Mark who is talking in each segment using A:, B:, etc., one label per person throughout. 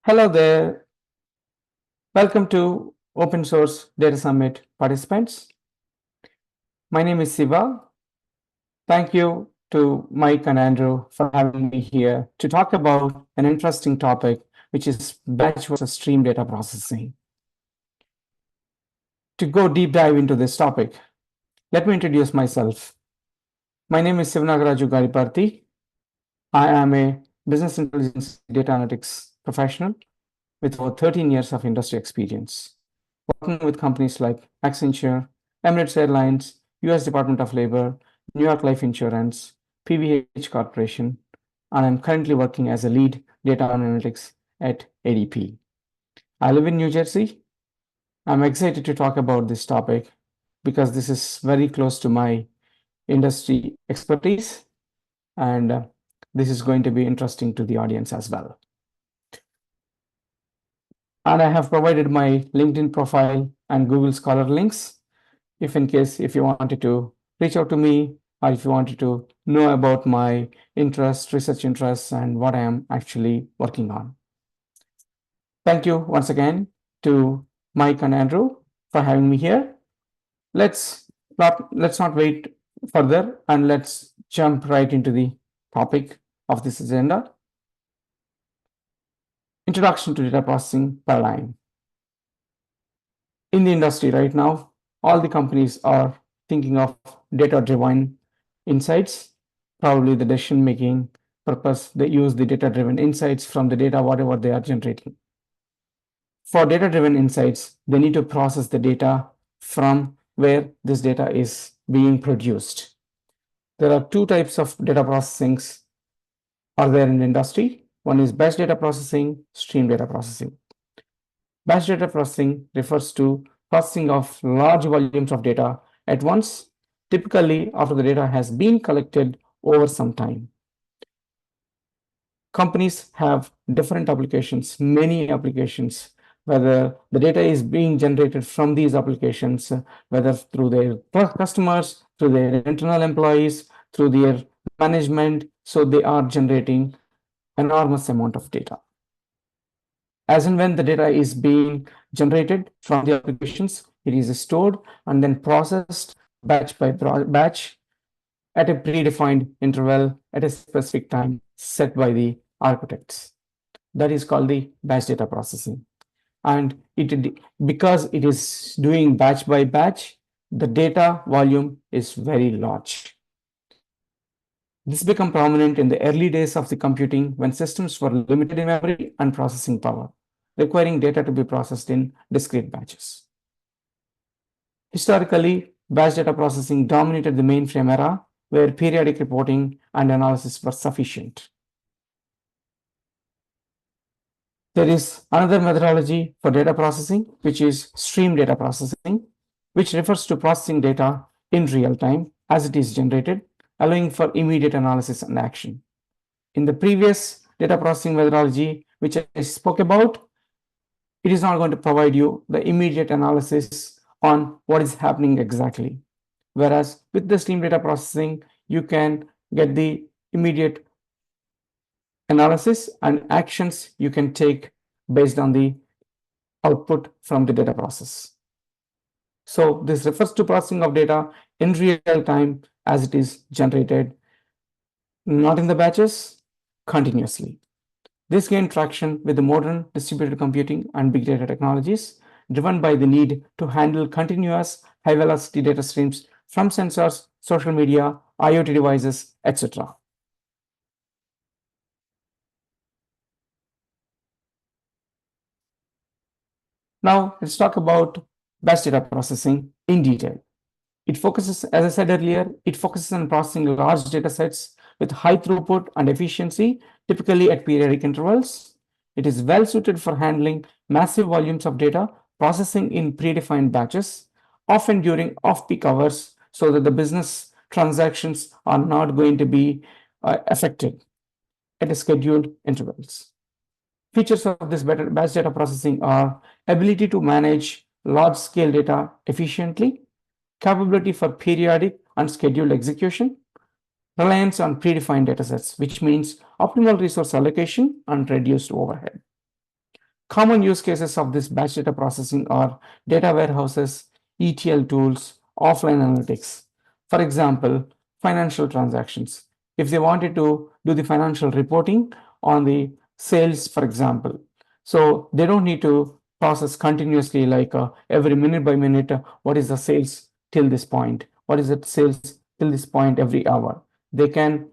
A: Hello there. Welcome to Open Source Data Summit participants. My name is Siva. Thank you to Mike and Andrew for having me here to talk about an interesting topic, which is batch versus stream data processing. To go deep dive into this topic, let me introduce myself. My name is Sivanagaraju Gadiparthi. I am a business intelligence data analytics professional with over 13 years of industry experience, working with companies like Accenture, Emirates Airlines, US Department of Labor, New York Life Insurance, PVH Corporation, and I'm currently working as a lead data analytics at ADP. I live in New Jersey. I'm excited to talk about this topic because this is very close to my industry expertise, and this is going to be interesting to the audience as well. And I have provided my LinkedIn profile and Google Scholar links if you wanted to reach out to me, or if you wanted to know about my research interests, and what I am actually working on. Thank you once again to Mike and Andrew for having me here. Let's not wait further, and let's jump right into the topic of this agenda. Introduction to data processing paradigm. In the industry right now, all the companies are thinking of data-driven insights. Probably the decision-making purpose, they use the data-driven insights from the data, whatever they are generating. For data-driven insights, they need to process the data from where this data is being produced. There are two types of data processings are there in the industry. One is batch data processing, stream data processing. Batch data processing refers to processing of large volumes of data at once, typically after the data has been collected over some time. Companies have different applications, many applications, whether the data is being generated from these applications, whether through their customers, through their internal employees, through their management. So they are generating enormous amount of data. As and when the data is being generated from the applications, it is stored and then processed batch by batch at a predefined interval at a specific time set by the architects. That is called the batch data processing. And because it is doing batch by batch, the data volume is very large. This became prominent in the early days of the computing when systems were limited in memory and processing power, requiring data to be processed in discrete batches. Historically, batch data processing dominated the mainframe era, where periodic reporting and analysis were sufficient. There is another methodology for data processing, which is stream data processing, which refers to processing data in real time as it is generated, allowing for immediate analysis and action. In the previous data processing methodology, which I spoke about, it is not going to provide you the immediate analysis on what is happening exactly. Whereas with the stream data processing, you can get the immediate analysis and actions you can take based on the output from the data process. So this refers to processing of data in real time as it is generated, not in the batches, continuously. This gained traction with the modern distributed computing and big data technologies, driven by the need to handle continuous high-velocity data streams from sensors, social media, IoT devices, etc. Now, let's talk about batch data processing in detail. It focuses, as I said earlier, it focuses on processing large data sets with high throughput and efficiency, typically at periodic intervals. It is well suited for handling massive volumes of data, processing in predefined batches, often during off-peak hours, so that the business transactions are not going to be affected at scheduled intervals. Features of this batch data processing are ability to manage large-scale data efficiently, capability for periodic and scheduled execution, reliance on predefined datasets, which means optimal resource allocation and reduced overhead. Common use cases of this batch data processing are data warehouses, ETL tools, offline analytics. For example, financial transactions. If they wanted to do the financial reporting on the sales, for example, so they don't need to process continuously, like every minute by minute, what is the sales till this point? What is the sales till this point every hour? They can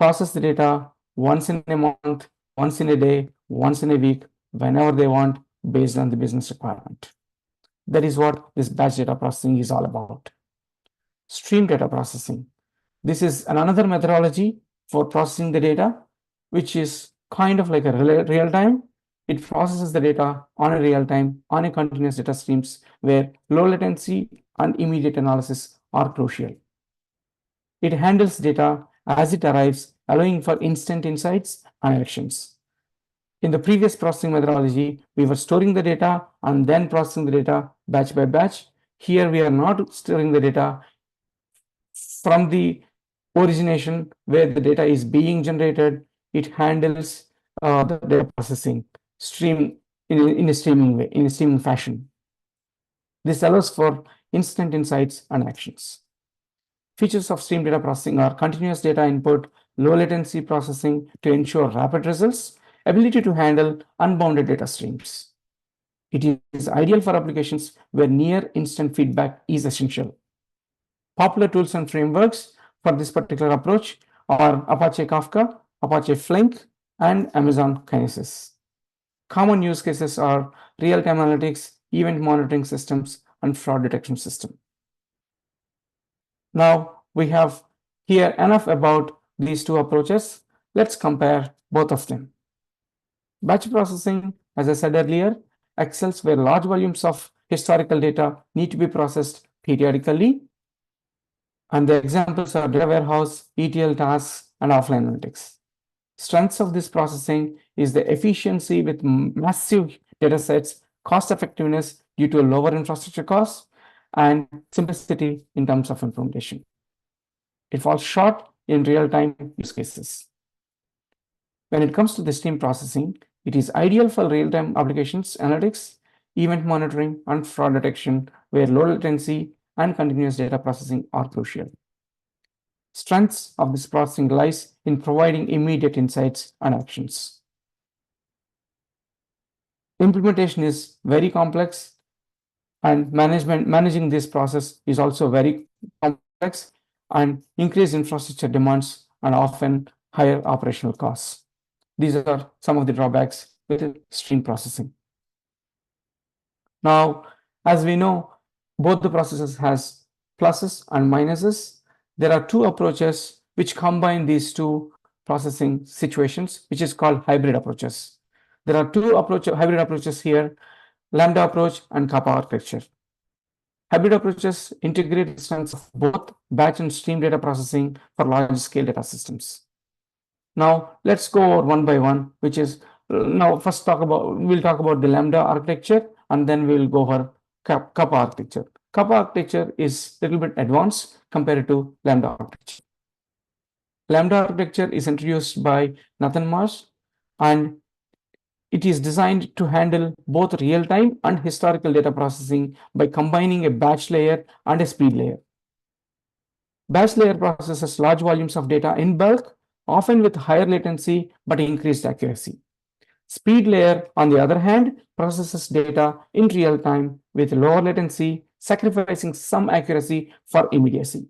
A: process the data once in a month, once in a day, once in a week, whenever they want, based on the business requirement. That is what this batch data processing is all about. Stream data processing. This is another methodology for processing the data, which is kind of like a real time. It processes the data on a real time, on a continuous data streams, where low latency and immediate analysis are crucial. It handles data as it arrives, allowing for instant insights and actions. In the previous processing methodology, we were storing the data and then processing the data batch by batch. Here, we are not storing the data from the origination where the data is being generated. It handles the data processing stream in a streaming way, in a streaming fashion. This allows for instant insights and actions. Features of stream data processing are continuous data input, low latency processing to ensure rapid results, ability to handle unbounded data streams. It is ideal for applications where near instant feedback is essential. Popular tools and frameworks for this particular approach are Apache Kafka, Apache Flink, and Amazon Kinesis. Common use cases are real-time analytics, event monitoring systems, and fraud detection system. Now we have here enough about these two approaches. Let's compare both of them. Batch processing, as I said earlier, excels where large volumes of historical data need to be processed periodically. And the examples are data warehouse, ETL tasks, and offline analytics. Strengths of this processing is the efficiency with massive data sets, cost effectiveness due to lower infrastructure costs, and simplicity in terms of implementation. It falls short in real-time use cases. When it comes to the stream processing, it is ideal for real-time applications, analytics, event monitoring, and fraud detection, where low latency and continuous data processing are crucial. Strengths of this processing lies in providing immediate insights and actions. Implementation is very complex, and managing this process is also very complex, and increased infrastructure demands and often higher operational costs. These are some of the drawbacks with stream processing. Now, as we know, both the processes has pluses and minuses. There are two approaches which combine these two processing situations, which is called hybrid approaches. There are two hybrid approaches here, Lambda approach and Kappa architecture. Hybrid approaches integrate the strengths of both batch and stream data processing for large-scale data systems. Now, let's go over one by one, which is now first we'll talk about the Lambda architecture, and then we'll go over Kappa architecture. Kappa architecture is a little bit advanced compared to Lambda architecture. Lambda architecture is introduced by Nathan Marsh, and it is designed to handle both real-time and historical data processing by combining a batch layer and a speed layer. Batch layer processes large volumes of data in bulk, often with higher latency but increased accuracy. Speed layer, on the other hand, processes data in real time with lower latency, sacrificing some accuracy for immediacy.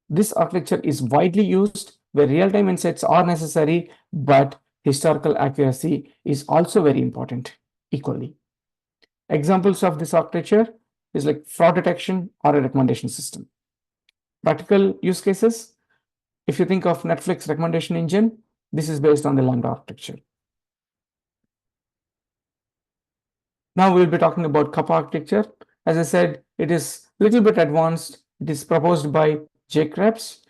A: This architecture is widely used where real-time insights are necessary, but historical accuracy is also very important equally. Examples of this architecture is like fraud detection or a recommendation system. Practical use cases, if you think of Netflix recommendation engine, this is based on the Lambda architecture. Now we'll be talking about Kappa architecture. As I said, it is a little bit advanced. It is proposed by J. Krebs.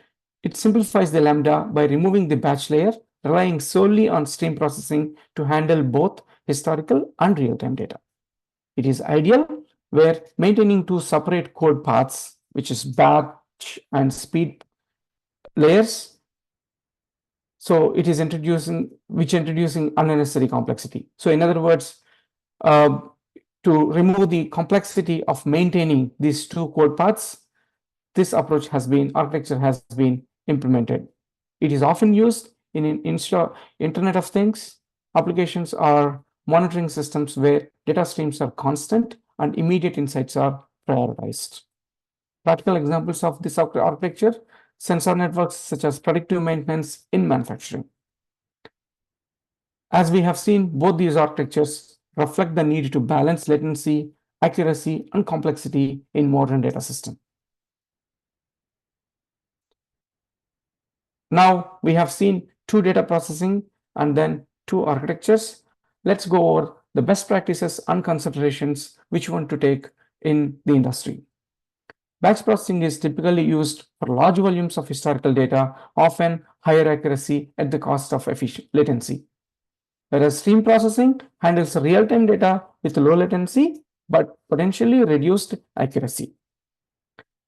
A: It simplifies the Lambda by removing the batch layer, relying solely on stream processing to handle both historical and real-time data. It is ideal where maintaining two separate code paths, which is batch and speed layers. So it is introducing unnecessary complexity. So in other words, Uh, to remove the complexity of maintaining these two code paths, this architecture has been implemented. It is often used in Internet of Things applications or monitoring systems where data streams are constant and immediate insights are prioritized. Practical examples of this architecture, sensor networks such as predictive maintenance in manufacturing. As we have seen, both these architectures reflect the need to balance latency, accuracy, and complexity in modern data systems. Now we have seen two data processing and then two architectures. Let's go over the best practices and considerations which we want to take in the industry. Batch processing is typically used for large volumes of historical data, often higher accuracy at the cost of latency. Whereas stream processing handles real-time data with low latency but potentially reduced accuracy.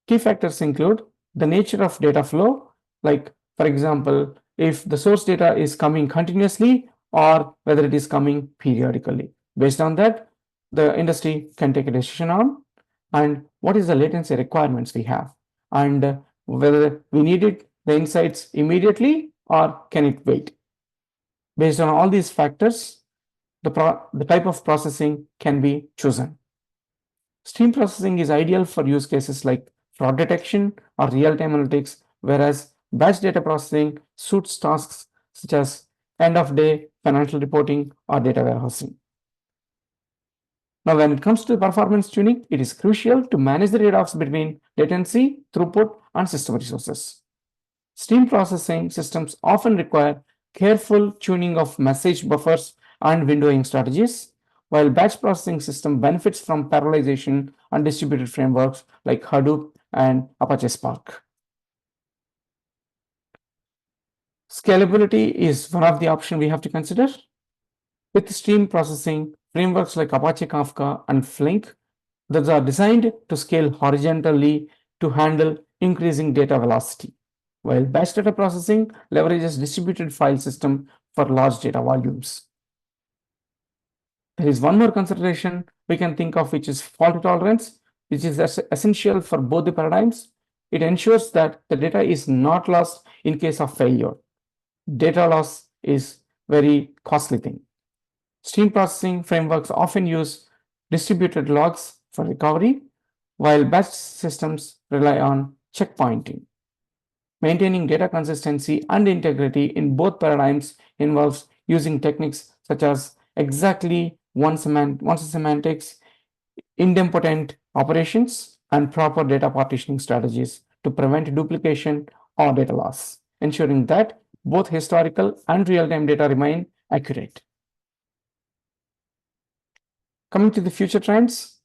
A: Key factors include the nature of data flow, like for example, if the source data is coming continuously or whether it is coming periodically. Based on that, the industry can take a decision on and what is the latency requirements we have and whether we need the insights immediately or can it wait. Based on all these factors, the type of processing can be chosen. Stream processing is ideal for use cases like fraud detection or real-time analytics, whereas batch data processing suits tasks such as end-of-day financial reporting or data warehousing. Now, when it comes to performance tuning, it is crucial to manage the trade-offs between latency, throughput, and system resources. Stream processing systems often require careful tuning of message buffers and windowing strategies, while batch processing system benefits from parallelization and distributed frameworks like Hadoop and Apache Spark. Scalability is one of the options we have to consider. With stream processing, frameworks like Apache Kafka and Flink that are designed to scale horizontally to handle increasing data velocity, while batch data processing leverages distributed file system for large data volumes. There is one more consideration we can think of, which is fault tolerance, which is essential for both the paradigms. It ensures that the data is not lost in case of failure. Data loss is very costly thing. Stream processing frameworks often use distributed logs for recovery, while batch systems rely on checkpointing. Maintaining data consistency and integrity in both paradigms involves using techniques such as exactly one semantics, idempotent operations, and proper data partitioning strategies to prevent duplication or data loss, ensuring that both historical and real-time data remain accurate. Coming to the future trends,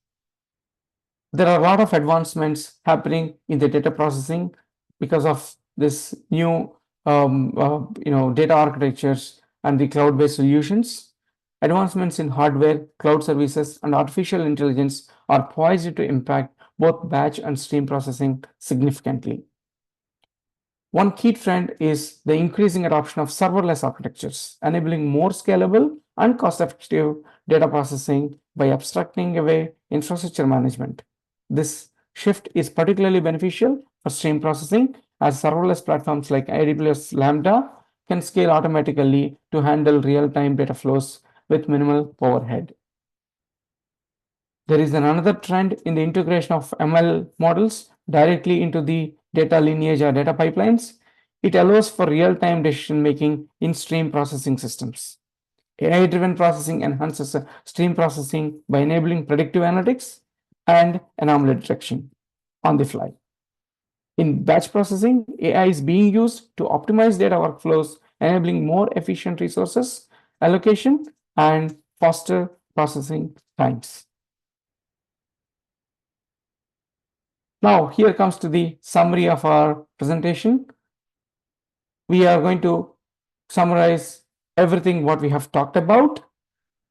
A: there are a lot of advancements happening in the data processing because of this new data architectures and the cloud-based solutions. Advancements in hardware, cloud services, and artificial intelligence are poised to impact both batch and stream processing significantly. One key trend is the increasing adoption of serverless architectures, enabling more scalable and cost-effective data processing by abstracting away infrastructure management. This shift is particularly beneficial for stream processing, as serverless platforms like AWS Lambda can scale automatically to handle real-time data flows with minimal overhead. There is another trend in the integration of ML models directly into the data lineage or data pipelines. It allows for real-time decision making in stream processing systems. AI-driven processing enhances stream processing by enabling predictive analytics and anomaly detection on the fly. In batch processing, AI is being used to optimize data workflows, enabling more efficient resources allocation and faster processing times. Now, here comes to the summary of our presentation. We are going to summarize everything what we have talked about.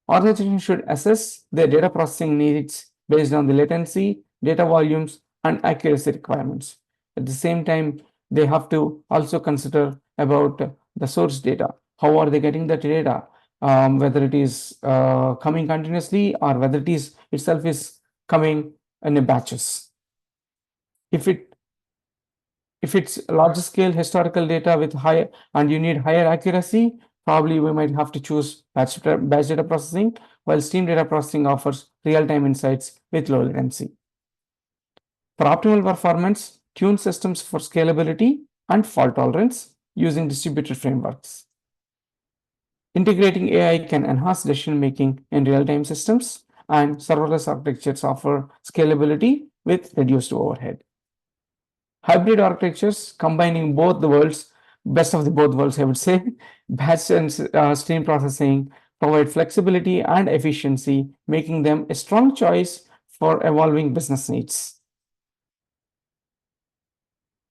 A: Organizations should assess their data processing needs based on the latency, data volumes, and accuracy requirements. At the same time, they have to also consider about the source data. How are they getting that data? whether it is coming continuously or whether it is itself is coming in a batches. If it's larger scale historical data with high and you need higher accuracy, probably we might have to choose batch data processing, while stream data processing offers real-time insights with low latency. For optimal performance, tune systems for scalability and fault tolerance using distributed frameworks. Integrating AI can enhance decision making in real-time systems, and serverless architectures offer scalability with reduced overhead. Hybrid architectures combining both the worlds, best of the both worlds, I would say, batch and stream processing provide flexibility and efficiency, making them a strong choice for evolving business needs.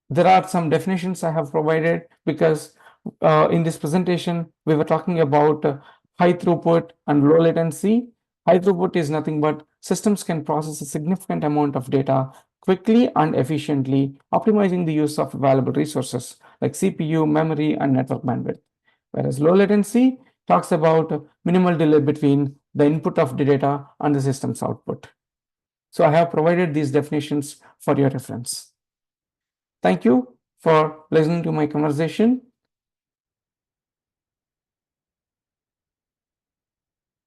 A: There are some definitions I have provided because in this presentation, we were talking about high throughput and low latency. High throughput is nothing but systems can process a significant amount of data quickly and efficiently, optimizing the use of available resources like CPU, memory, and network bandwidth. Whereas low latency talks about minimal delay between the input of the data and the system's output. So I have provided these definitions for your reference. Thank you for listening to my conversation.